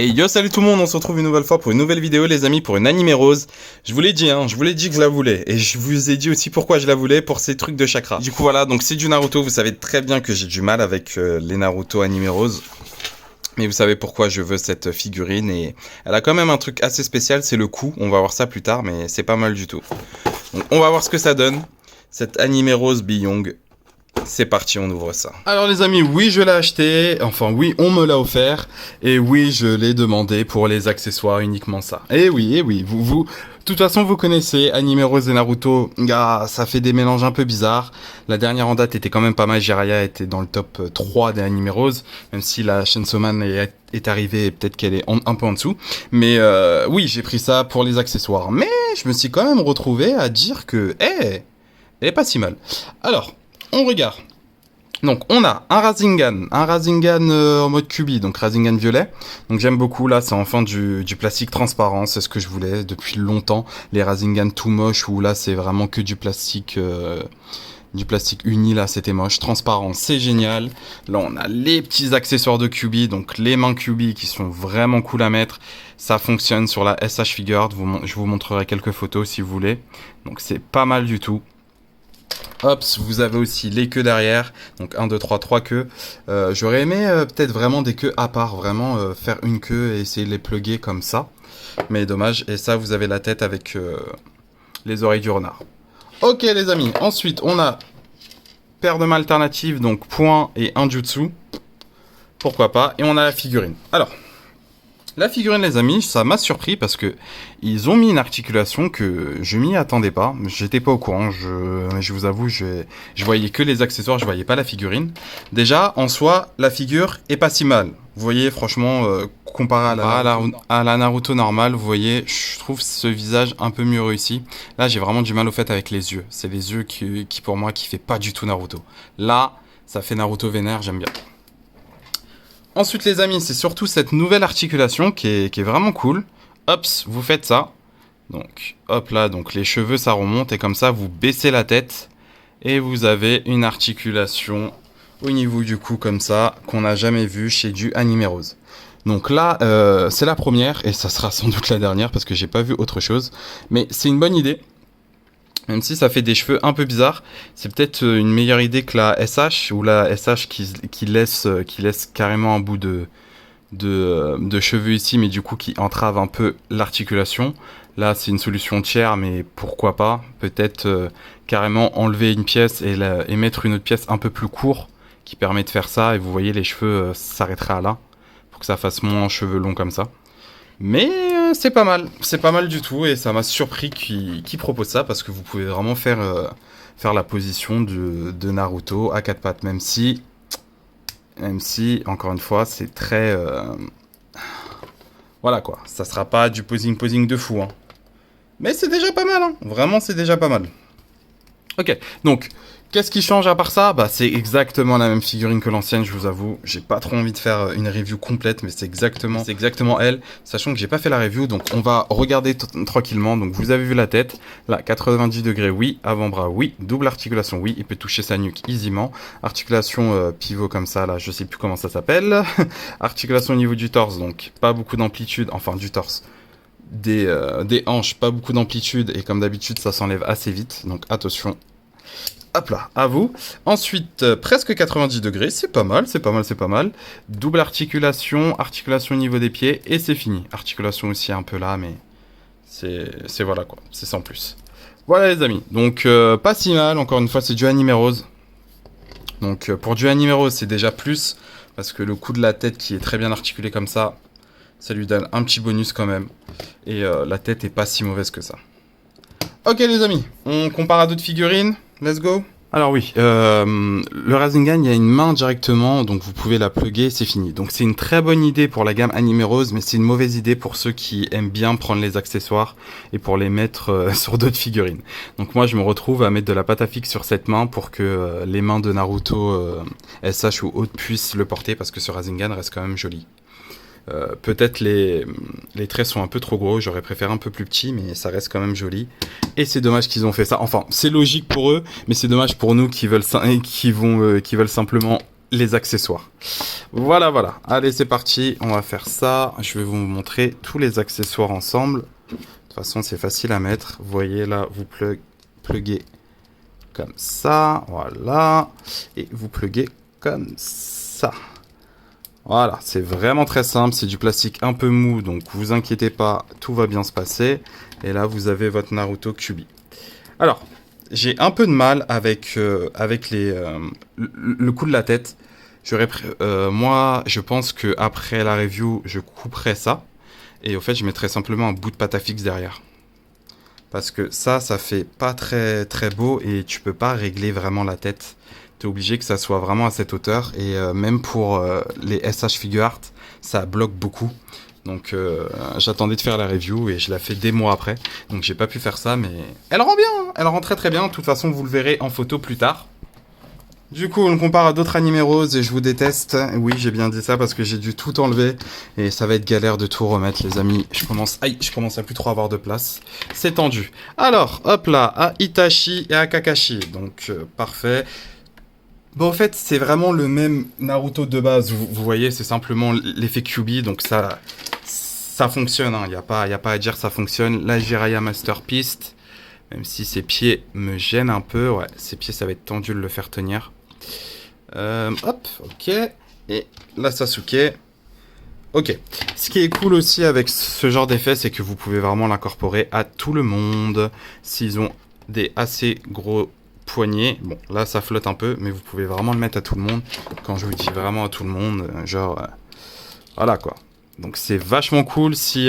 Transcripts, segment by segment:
Et yo, salut tout le monde, on se retrouve une nouvelle fois pour une nouvelle vidéo les amis, pour une animé rose. Je vous l'ai dit, je vous l'ai dit que je la voulais. Et je vous ai dit aussi pourquoi je la voulais, pour ces trucs de chakra. Du coup voilà, donc c'est du Naruto, vous savez très bien que j'ai du mal avec les Naruto animé rose. Mais vous savez pourquoi je veux cette figurine et elle a quand même un truc assez spécial, c'est le coup. On va voir ça plus tard, mais c'est pas mal du tout. Donc on va voir ce que ça donne, cette animé rose Billong. C'est parti, on ouvre ça. Alors les amis, oui je l'ai acheté, enfin oui on me l'a offert, et oui je l'ai demandé pour les accessoires, uniquement ça. Et oui, de toute façon vous connaissez Animé Rose et Naruto, ça fait des mélanges un peu bizarres. La dernière en date était quand même pas mal, Jiraiya était dans le top 3 des Animé Rose, même si la Chainsaw Man est arrivée et peut-être qu'elle est un peu en dessous. Mais oui j'ai pris ça pour les accessoires, mais je me suis quand même retrouvé à dire que, elle est pas si mal. Alors, on regarde. Donc on a un Rasengan en mode Kyuubi, donc Rasengan violet. Donc j'aime beaucoup, là c'est enfin du plastique transparent, c'est ce que je voulais depuis longtemps. Les Rasengan tout moches où là c'est vraiment que du plastique uni, là c'était moche. Transparent, c'est génial. Là on a les petits accessoires de Kyuubi, donc les mains Kyuubi qui sont vraiment cool à mettre. Ça fonctionne sur la SH Figure, je vous montrerai quelques photos si vous voulez. Donc c'est pas mal du tout. Hop, vous avez aussi les queues derrière, donc 1, 2, 3, 3 queues. J'aurais aimé peut-être vraiment des queues à part, vraiment faire une queue et essayer de les plugger comme ça. Mais dommage, et ça vous avez la tête avec les oreilles du renard. Ok les amis, ensuite on a paire de mains alternatives, donc point et un jutsu. Pourquoi pas, et on a la figurine. Alors, la figurine les amis, ça m'a surpris parce que ils ont mis une articulation que je m'y attendais pas. J'étais pas au courant, je vous avoue, je voyais que les accessoires, je voyais pas la figurine. Déjà, en soi, la figure est pas si mal. Vous voyez, franchement, comparé à la Naruto normale, vous voyez, je trouve ce visage un peu mieux réussi. Là, j'ai vraiment du mal au fait avec les yeux. C'est les yeux qui pour moi, qui fait pas du tout Naruto. Là, ça fait Naruto vénère, j'aime bien. Ensuite les amis, c'est surtout cette nouvelle articulation qui est vraiment cool. Hop, vous faites ça. Donc hop là, donc les cheveux ça remonte et comme ça vous baissez la tête. Et vous avez une articulation au niveau du cou comme ça, qu'on n'a jamais vu chez du Animé Rose. Donc là, c'est la première et ça sera sans doute la dernière parce que j'ai pas vu autre chose. Mais c'est une bonne idée. Même si ça fait des cheveux un peu bizarres, c'est peut-être une meilleure idée que la SH, ou la SH qui laisse carrément un bout de cheveux ici, mais du coup qui entrave un peu l'articulation. Là, c'est une solution tiers, mais pourquoi pas. Peut-être carrément enlever une pièce et mettre une autre pièce un peu plus courte, qui permet de faire ça, et vous voyez, les cheveux s'arrêteraient à là, pour que ça fasse moins cheveux longs comme ça. Mais c'est pas mal du tout et ça m'a surpris qu'il propose ça parce que vous pouvez vraiment faire la position de Naruto à quatre pattes, même si encore une fois c'est très voilà quoi, ça sera pas du posing de fou mais c'est déjà pas mal vraiment c'est déjà pas mal. Ok, donc qu'est-ce qui change à part ça? Bah c'est exactement la même figurine que l'ancienne, je vous avoue. J'ai pas trop envie de faire une review complète, mais c'est exactement elle. Sachant que j'ai pas fait la review, donc on va regarder tranquillement. Donc vous avez vu la tête, là 90 degrés, oui. Avant-bras, oui. Double articulation, oui. Il peut toucher sa nuque aisément. Articulation pivot comme ça, là, je sais plus comment ça s'appelle. Articulation au niveau du torse, donc pas beaucoup d'amplitude, enfin du torse. Des hanches, pas beaucoup d'amplitude, et comme d'habitude, ça s'enlève assez vite. Donc attention. Hop là, à vous. Ensuite, presque 90 degrés, c'est pas mal. Double articulation au niveau des pieds, et c'est fini. Articulation aussi un peu là, mais c'est voilà quoi, c'est sans plus. Voilà les amis, donc pas si mal, encore une fois, c'est du Animé Rose. Donc pour du Animé Rose, c'est déjà plus, parce que le coup de la tête qui est très bien articulé comme ça lui donne un petit bonus quand même. Et la tête est pas si mauvaise que ça. Ok les amis, on compare à d'autres figurines. Let's go. Alors oui, le Rasengan, il y a une main directement, donc vous pouvez la plugger, c'est fini. Donc c'est une très bonne idée pour la gamme Animé Rose, mais c'est une mauvaise idée pour ceux qui aiment bien prendre les accessoires et pour les mettre sur d'autres figurines. Donc moi je me retrouve à mettre de la pâte à fixe sur cette main pour que les mains de Naruto SH ou autres puissent le porter, parce que ce Rasengan reste quand même joli. Peut-être les traits sont un peu trop gros, j'aurais préféré un peu plus petit, mais ça reste quand même joli. Et c'est dommage qu'ils ont fait ça. Enfin, c'est logique pour eux, mais c'est dommage pour nous qui veulent simplement les accessoires. Voilà, voilà. Allez, c'est parti. On va faire ça. Je vais vous montrer tous les accessoires ensemble. De toute façon, c'est facile à mettre. Vous voyez là, vous pluguez comme ça. Voilà. Et vous pluguez comme ça. Voilà, c'est vraiment très simple. C'est du plastique un peu mou, donc vous inquiétez pas, tout va bien se passer. Et là, vous avez votre Naruto Kyuubi. Alors, j'ai un peu de mal avec, le coup de la tête. Moi, je pense que après la review, je couperai ça. Et au fait, je mettrai simplement un bout de pâte à fixe derrière. Parce que ça fait pas très, très beau et tu peux pas régler vraiment la tête. Tu es obligé que ça soit vraiment à cette hauteur. Et même pour les SH Figure Art, ça bloque beaucoup. Donc j'attendais de faire la review et je la fais des mois après. Donc j'ai pas pu faire ça, mais elle rend bien, hein. Elle rend très très bien. De toute façon, vous le verrez en photo plus tard. Du coup, on le compare à d'autres Anime Rose et je vous déteste. Oui, j'ai bien dit ça parce que j'ai dû tout enlever. Et ça va être galère de tout remettre, les amis. Je commence à plus trop avoir de place. C'est tendu. Alors, hop là, à Itachi et à Kakashi. Donc, parfait. Bon, en fait, c'est vraiment le même Naruto de base. Vous voyez, c'est simplement l'effet Kyuubi. Donc, ça fonctionne. Il n'y a pas à dire, ça fonctionne. La Jiraiya Masterpiece. Même si ses pieds me gênent un peu. Ouais, ses pieds, ça va être tendu de le faire tenir. Hop, ok. Et la Sasuke. Ok. Ce qui est cool aussi avec ce genre d'effet, c'est que vous pouvez vraiment l'incorporer à tout le monde. S'ils ont des assez gros poignets. Bon, là, ça flotte un peu, mais vous pouvez vraiment le mettre à tout le monde. Quand je vous dis vraiment à tout le monde, genre... voilà, quoi. Donc c'est vachement cool si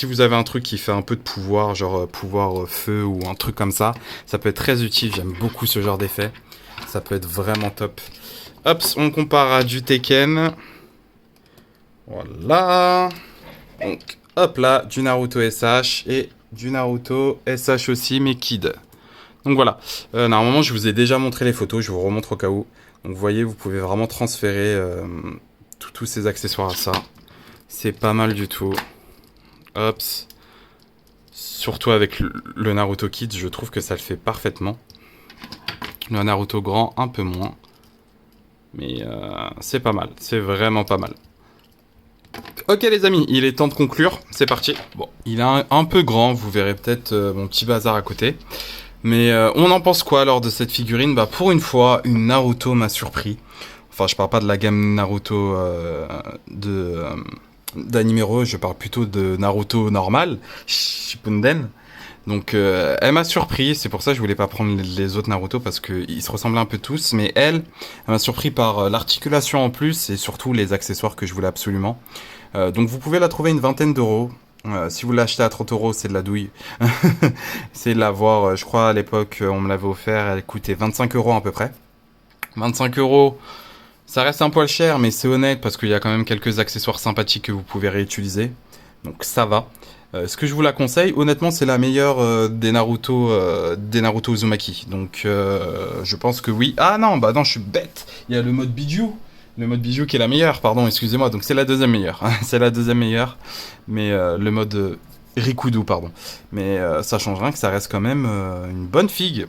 vous avez un truc qui fait un peu de pouvoir, genre pouvoir feu ou un truc comme ça. Ça peut être très utile, j'aime beaucoup ce genre d'effet. Ça peut être vraiment top. Hop, on compare à du Tekken. Voilà. Donc, hop là, du Naruto SH et du Naruto SH aussi, mais Kid. Donc voilà. Normalement, je vous ai déjà montré les photos, je vous remontre au cas où. Donc vous voyez, vous pouvez vraiment transférer tous ces accessoires à ça. C'est pas mal du tout. Hop. Surtout avec le Naruto Kid, je trouve que ça le fait parfaitement. Le Naruto grand, un peu moins. Mais c'est pas mal. C'est vraiment pas mal. Ok les amis, il est temps de conclure. C'est parti. Bon, il est un peu grand. Vous verrez peut-être mon petit bazar à côté. Mais on en pense quoi alors de cette figurine? Bah pour une fois, une Naruto m'a surpris. Enfin, je parle pas de la gamme Naruto d'Anime Rose. Je parle plutôt de Naruto normal. Shippuden. Donc elle m'a surpris, c'est pour ça que je voulais pas prendre les autres Naruto parce qu'ils se ressemblaient un peu tous, mais elle m'a surpris par l'articulation en plus et surtout les accessoires que je voulais absolument. Donc vous pouvez la trouver une vingtaine d'euros. Si vous l'achetez à 30 euros, c'est de la douille. C'est de l'avoir, je crois à l'époque on me l'avait offert, elle coûtait 25 euros à peu près. 25 euros, ça reste un poil cher, mais c'est honnête parce qu'il y a quand même quelques accessoires sympathiques que vous pouvez réutiliser. Donc ça va. Ce que je vous la conseille, honnêtement, c'est la meilleure des Naruto Uzumaki. Donc, je pense que oui. Ah non, bah non, je suis bête. Il y a le mode bijou. Le mode bijou qui est la meilleure, pardon, excusez-moi. Donc, c'est la deuxième meilleure. C'est la deuxième meilleure. Mais le mode Rikudo, pardon. Mais ça change rien que ça reste quand même une bonne figue.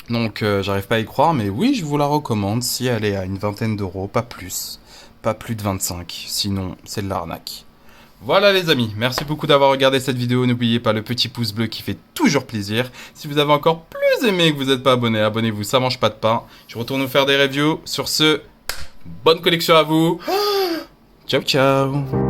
Donc, j'arrive pas à y croire. Mais oui, je vous la recommande si elle est à une vingtaine d'euros, pas plus. Pas plus de 25. Sinon, c'est de l'arnaque. Voilà les amis, merci beaucoup d'avoir regardé cette vidéo, n'oubliez pas le petit pouce bleu qui fait toujours plaisir. Si vous avez encore plus aimé et que vous n'êtes pas abonné, abonnez-vous, ça mange pas de pain. Je retourne vous faire des reviews, sur ce, bonne collection à vous. Ciao ciao.